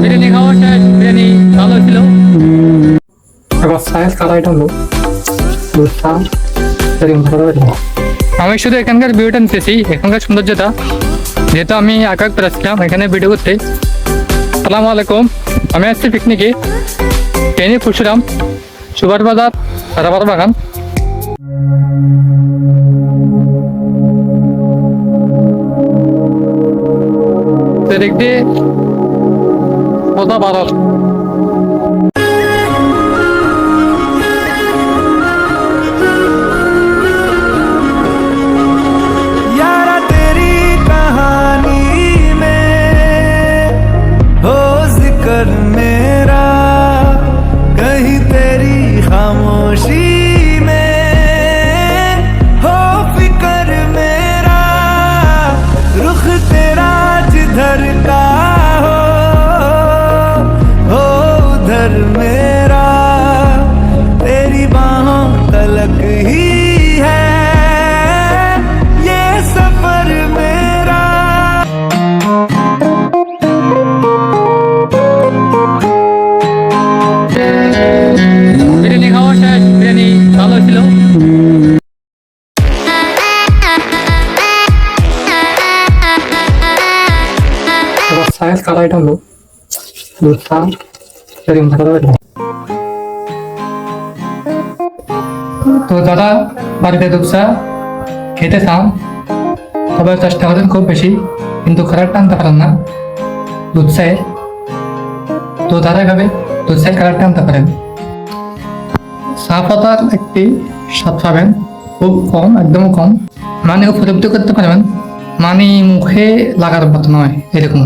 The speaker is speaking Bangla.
বিরিয়ানি খাওয়া শেষ, বিরিয়ানি ভালো ছিল। আমি শুধু এখানকার ভিউটা নিতেছি, এখানকার সৌন্দর্যটা, যেহেতু আমি আঁকা পেরেছিলাম এখানে ভিডিও করতে। আসসালামু আলাইকুম, আমি আসছি পিকনিকে ফেনী পরশুরাম সুপার বাজার রাবার বাগান। এদিক দিয়ে কোথা ভারত। मेरा कहीं तेरी खामोशी में हो फिकर मेरा रुख तेरा जिधर का हो उधर मेरा तेरी बाहों तलक ही है ये सफर मेरा। বিরিয়ানি খাওয়া শেষ, বিরিয়ানি ভালো ছিল। তো যারা বাড়িতে দুধ চা খেতে চান তবে চেষ্টা করেন খুব বেশি, কিন্তু কালারটা আনতে পারেন না দুধ চায়ে। তো তারা এভাবে দুধ চায়ের কালারটা আনতে পারেন। চা পাতার একটি স্বাদ পাবেন, খুব কম, একদম কম, মানে উপলব্ধি করতে পারবেন, মানে মুখে লাগার মতো নয় এরকম।